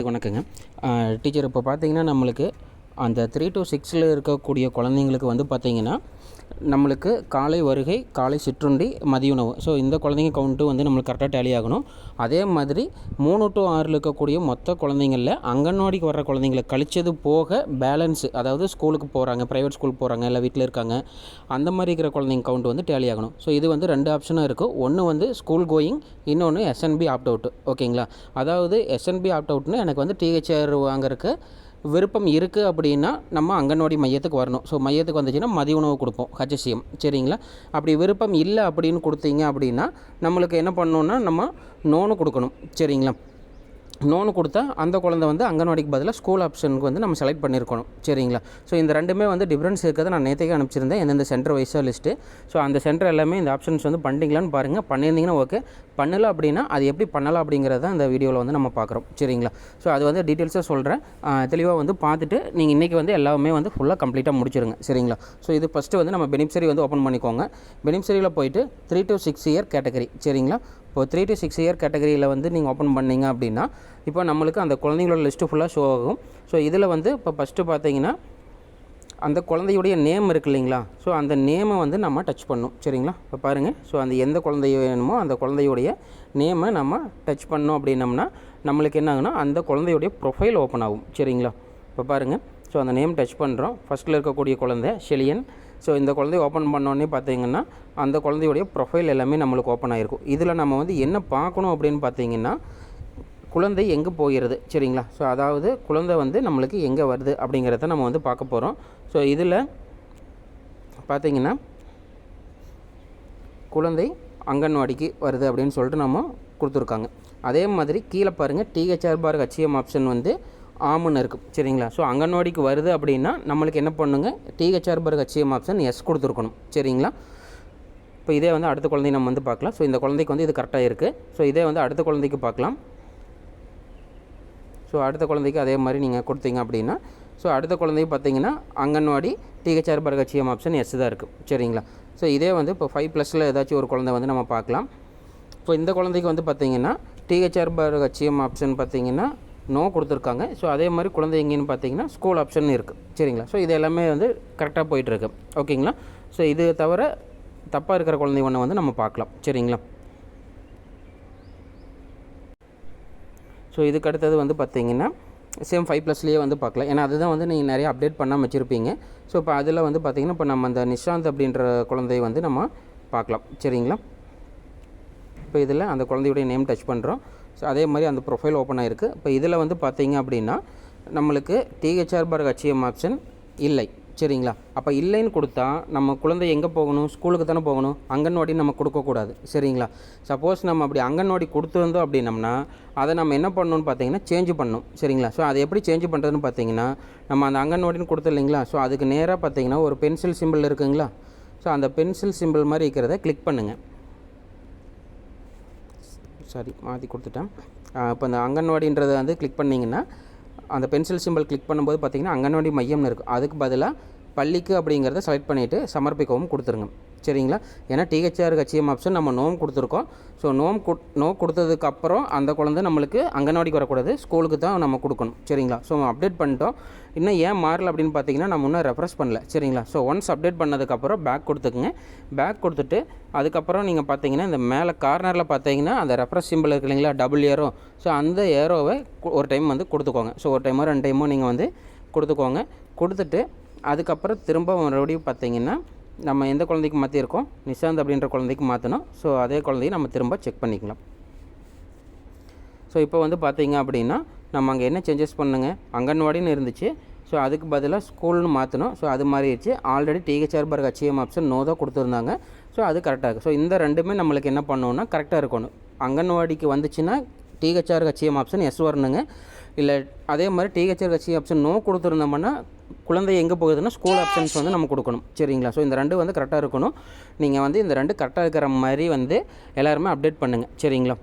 வணக்கங்க. டீச்சர் இப்போ பார்த்தீங்கன்னா நம்மளுக்கு அந்த 3 to 6ல் இருக்கக்கூடிய குழந்தைங்களுக்கு வந்து பார்த்திங்கன்னா நம்மளுக்கு காலை வருகை, காலை சிற்றுண்டி, மதிய உணவு. ஸோ இந்த குழந்தைங்க கவுண்ட்டு வந்து நம்மளுக்கு கரெக்டாக டேலி ஆகணும். அதே மாதிரி 3 to 6ல் இருக்கக்கூடிய மொத்த குழந்தைங்களில் அங்கன்வாடிக்கு வர்ற குழந்தைங்கள கழிச்சது போக பேலன்ஸு, அதாவது ஸ்கூலுக்கு போகிறாங்க, ப்ரைவேட் ஸ்கூல் போகிறாங்க, இல்லை வீட்டில் இருக்காங்க, அந்த மாதிரி இருக்கிற குழந்தைங்க கவுண்ட் வந்து டேலி ஆகணும். ஸோ இது வந்து 2 ஆப்ஷனாக இருக்குது. ஒன்று வந்து ஸ்கூல் கோயிங், இன்னொன்று எஸ்என்பி ஆப்ட் அவுட். ஓகேங்களா? அதாவது எஸ்என்பி ஆப்ட் அவுட்னு எனக்கு வந்து டிஹெச்ஆர் வாங்குறதுக்கு விருப்பம் இருக்குது அப்படின்னா நம்ம அங்கன்வாடி மையத்துக்கு வரணும். ஸோ மையத்துக்கு வந்துச்சுன்னா மதிய உணவு கொடுப்போம், ஹெச்எஸ்சிஎம். சரிங்களா? அப்படி விருப்பம் இல்லை அப்படின்னு கொடுத்தீங்க அப்படின்னா நம்மளுக்கு என்ன பண்ணணுன்னா நம்ம நோன்னு கொடுக்கணும். சரிங்களா? நோன்னு கொடுத்தா அந்த குழந்தை வந்து அங்கன்வாடிக்கு பதிலாக ஸ்கூல் ஆப்ஷனுக்கு வந்து நம்ம செலக்ட் பண்ணியிருக்கணும். சரிங்களா? ஸோ இந்த ரெண்டுமே வந்து டிஃப்ரென்ஸ் இருக்கிறத நான் நேற்றுக்கே அனுப்பிச்சிருந்தேன், எந்தெந்த சென்டர் வைஸாக லிஸ்ட்டு. ஸோ அந்த சென்டர் எல்லாமே இந்த ஆப்ஷன்ஸ் வந்து பண்ணிட்டீங்களான்னு பாருங்கள். பண்ணியிருந்தீங்கன்னா ஓகே, பண்ணலை அப்படின்னா அது எப்படி பண்ணலாம் அப்படிங்கிறத இந்த வீடியோவில் வந்து நம்ம பார்க்குறோம். சரிங்களா? ஸோ அது வந்து டீட்டெயில்ஸாக சொல்கிறேன். தெளிவாக வந்து பார்த்துட்டு நீங்கள் இன்றைக்கி வந்து எல்லாமே வந்து ஃபுல்லாக கம்ப்ளீட்டாக முடிச்சிருங்க. சரிங்களா? ஸோ இது ஃபஸ்ட்டு வந்து நம்ம பெனிஃபிஷரி வந்து ஓப்பன் பண்ணிக்கோங்க. பெனிஃபிஷரியில் போயிட்டு 3 to 6 இயர் கேட்டகரி. சரிங்களா? இப்போ 3 to 6 இயர் கேட்டகரியில் வந்து நீங்கள் ஓப்பன் பண்ணிங்க அப்படின்னா இப்போ நம்மளுக்கு அந்த குழந்தைங்களோட லிஸ்ட்டு ஃபுல்லாக ஷோ ஆகும். ஸோ இதில் வந்து இப்போ ஃபஸ்ட்டு பார்த்தீங்கன்னா அந்த குழந்தையுடைய நேம் இருக்குது இல்லைங்களா? ஸோ அந்த நேமை வந்து நம்ம டச் பண்ணணும். சரிங்களா? இப்போ பாருங்கள். ஸோ அந்த எந்த குழந்தை வேணுமோ அந்த குழந்தையுடைய நேமை நம்ம டச் பண்ணோம் அப்படின்னம்னா நம்மளுக்கு என்ன ஆகுனா அந்த குழந்தையுடைய ப்ரொஃபைல் ஓப்பன் ஆகும். சரிங்களா? இப்போ பாருங்கள். ஸோ அந்த நேம் டச் பண்ணுறோம். ஃபஸ்ட்டில் இருக்கக்கூடிய குழந்தை ஷெலியன். ஸோ இந்த குழந்தைய ஓப்பன் பண்ணோடனே பார்த்தீங்கன்னா அந்த குழந்தையுடைய ப்ரொஃபைல் எல்லாமே நம்மளுக்கு ஓப்பன் ஆகிருக்கும். இதில் நம்ம வந்து என்ன பார்க்கணும் அப்படின்னு பார்த்தீங்கன்னா குழந்தை எங்கே போகிறது. சரிங்களா? ஸோ அதாவது குழந்தை வந்து நம்மளுக்கு எங்கே வருது அப்படிங்கிறத நம்ம வந்து பார்க்க போகிறோம். ஸோ இதில் பார்த்திங்கன்னா குழந்தை அங்கன்வாடிக்கு வருது அப்படின்னு சொல்லிட்டு நம்ம கொடுத்துருக்காங்க. அதே மாதிரி கீழே பாருங்கள் டிஹெச்ஆர் பார் ஹெச்எம் ஆப்ஷன் வந்து ஆமுன்னு இருக்கும். சரிங்களா? ஸோ அங்கன்வாடிக்கு வருது அப்படின்னா நம்மளுக்கு என்ன பண்ணுங்க, டிஹெச்ஆர் பார் ஹெச்எம் ஆப்ஷன் எஸ் கொடுத்துருக்கணும். சரிங்களா? இப்போ இதே வந்து அடுத்த குழந்தை நம்ம வந்து பார்க்கலாம். ஸோ இந்த குழந்தைக்கு வந்து இது கரெக்டாக இருக்குது. ஸோ இதே வந்து அடுத்த குழந்தைக்கு பார்க்கலாம். ஸோ அடுத்த குழந்தைக்கு அதே மாதிரி நீங்கள் கொடுத்தீங்க அப்படின்னா ஸோ அடுத்த குழந்தைக்கு பார்த்தீங்கன்னா அங்கன்வாடி டிஹெச்ஆர் பார் ஹெச்எம் ஆப்ஷன் எஸ் தான் இருக்குது. சரிங்களா? ஸோ இதே வந்து இப்போ 5+ல் ஏதாச்சும் ஒரு குழந்தை வந்து நம்ம பார்க்கலாம். இப்போ இந்த குழந்தைக்கு வந்து பார்த்திங்கன்னா டிஹெச்ஆர் பார் ஹெச்எம் ஆப்ஷன் பார்த்திங்கன்னா நோ கொடுத்துருக்காங்க. ஸோ அதே மாதிரி குழந்தை எங்கேன்னு பார்த்தீங்கன்னா ஸ்கூல் ஆப்ஷன் இருக்குது. சரிங்களா? ஸோ இது எல்லாமே வந்து கரெக்டாக போயிட்டுருக்கு. ஓகேங்களா? ஸோ இது தவிர தப்பாக இருக்கிற குழந்தை ஒன்று வந்து நம்ம பார்க்கலாம். சரிங்களா? ஸோ இதுக்கு அடுத்தது வந்து பார்த்திங்கன்னா சேம் 5+லேயே வந்து பார்க்கலாம். ஏன்னா அதுதான் வந்து நீங்கள் நிறைய அப்டேட் பண்ணாமல் வச்சுருப்பீங்க. ஸோ இப்போ அதில் வந்து பார்த்திங்கன்னா இப்போ நம்ம அந்த நிஷாந்த் அப்படின்ற குழந்தையை வந்து நம்ம பார்க்கலாம். சரிங்களா? இப்போ இதில் அந்த குழந்தையுடைய நேம் டச் பண்ணுறோம். ஸோ அதே மாதிரி அந்த ப்ரொஃபைல் ஓப்பன் ஆகிருக்கு. இப்போ இதில் வந்து பார்த்திங்க அப்படின்னா நம்மளுக்கு டிஹெச்ஆர் பார் ஹெச்எம் ஆப்ஷன் இல்லை. சரிங்களா? அப்போ இல்லைன்னு கொடுத்தா நம்ம குழந்தை எங்கே போகணும்? ஸ்கூலுக்கு தானே போகணும். அங்கன்வாடி நம்ம கொடுக்கக்கூடாது. சரிங்களா? சப்போஸ் நம்ம அப்படி அங்கன்வாடி கொடுத்துருந்தோம் அப்படின்னம்னா அதை நம்ம என்ன பண்ணணும்னு பார்த்தீங்கன்னா சேஞ்ச் பண்ணணும். சரிங்களா? ஸோ அதை எப்படி சேஞ்ச் பண்ணுறதுன்னு பார்த்தீங்கன்னா நம்ம அந்த அங்கன்வாடின்னு கொடுத்தோம் இல்லைங்களா? ஸோ அதுக்கு நேராக பார்த்தீங்கன்னா ஒரு பென்சில் சிம்பிள் இருக்குங்களா? ஸோ அந்த பென்சில் சிம்பிள் மாதிரி இருக்கிறத கிளிக் பண்ணுங்கள். சாரி, மாற்றி கொடுத்துட்டேன். இப்போ அந்த அங்கன்வாடின்றதை வந்து கிளிக் பண்ணிங்கன்னா அந்த பென்சில் சிம்பிள் கிளிக் பண்ணும்போது பார்த்திங்கன்னா அங்கன்வாடி மையம்னு இருக்கும். அதுக்கு பதிலாக பள்ளிக்கு அப்படிங்கிறத செலக்ட் பண்ணிவிட்டு சமர்ப்பிக்கவும் கொடுத்துருங்க. சரிங்களா? ஏன்னா டிஹெச்ஆர் ஹெச்எம் ஆப்ஷன் நம்ம நோம் கொடுத்துருக்கோம். ஸோ நோ கொடுத்ததுக்கப்புறம் அந்த குழந்தை நம்மளுக்கு அங்கன்வாடிக்கு வரக்கூடாது, ஸ்கூலுக்கு தான் நம்ம கொடுக்கணும். சரிங்களா? ஸோ அப்டேட் பண்ணிட்டோம். இன்னும் ஏன் மாறல அப்படின்னு பார்த்தீங்கன்னா நம்ம இன்னும் ரெஃப்ரெஷ் பண்ணல. சரிங்களா? ஸோ ஒன்ஸ் அப்டேட் பண்ணதுக்கப்புறம் பேக் கொடுத்துக்குங்க. பேக் கொடுத்துட்டு அதுக்கப்புறம் நீங்கள் பார்த்தீங்கன்னா இந்த மேலே கார்னரில் பார்த்தீங்கன்னா அந்த ரெஃப்ரெஷ் சிம்பிள் இருக்குது இல்லைங்களா, டபுள் ஏரோ. ஸோ அந்த ஏரோவை ஒரு டைம் வந்து கொடுத்துக்கோங்க. ஸோ ஒரு டைமோ 2 டைமோ நீங்கள் வந்து கொடுத்துக்கோங்க. கொடுத்துட்டு அதுக்கப்புறம் திரும்ப மறுபடியும் பார்த்தீங்கன்னா நம்ம எந்த குழந்தைக்கு மாற்றிருக்கோம், நிஷாந்த் அப்படின்ற குழந்தைக்கு மாற்றணும். ஸோ அதே குழந்தையை நம்ம திரும்ப செக் பண்ணிக்கலாம். ஸோ இப்போ வந்து பார்த்தீங்க அப்படின்னா நம்ம அங்கே என்ன சேஞ்சஸ் பண்ணுங்க, அங்கன்வாடின்னு இருந்துச்சு. ஸோ அதுக்கு பதிலாக ஸ்கூல்னு மாற்றணும். ஸோ அது மாறிடுச்சு. ஆல்ரெடி டிஹெச்ஆர் பார் ஹெச்எம் ஆப்ஷன் நோ தான் கொடுத்துருந்தாங்க. ஸோ அது கரெக்டாக இருக்குது. ஸோ இந்த ரெண்டுமே நம்மளுக்கு என்ன பண்ணணும்னா கரெக்டாக இருக்கணும். அங்கன்வாடிக்கு வந்துச்சுன்னா டிஹெச்ஆர் ஹெச்எம் ஆப்ஷன் எஸ் வரணுங்க. இல்லை அதே மாதிரி டிஹெச்ஆர் ஹெச்எம் ஆப்ஷன் நோ கொடுத்துருந்தோம்னா குழந்தை எங்கே போகுதுன்னா ஸ்கூல் ஆப்ஷன்ஸ் வந்து நம்ம கொடுக்கணும். சரிங்களா? ஸோ இந்த ரெண்டு வந்து கரெக்டாக இருக்கணும். நீங்கள் வந்து இந்த ரெண்டு கரெக்டாக இருக்கிற மாதிரி வந்து எல்லாருமே அப்டேட் பண்ணுங்கள். சரிங்களா?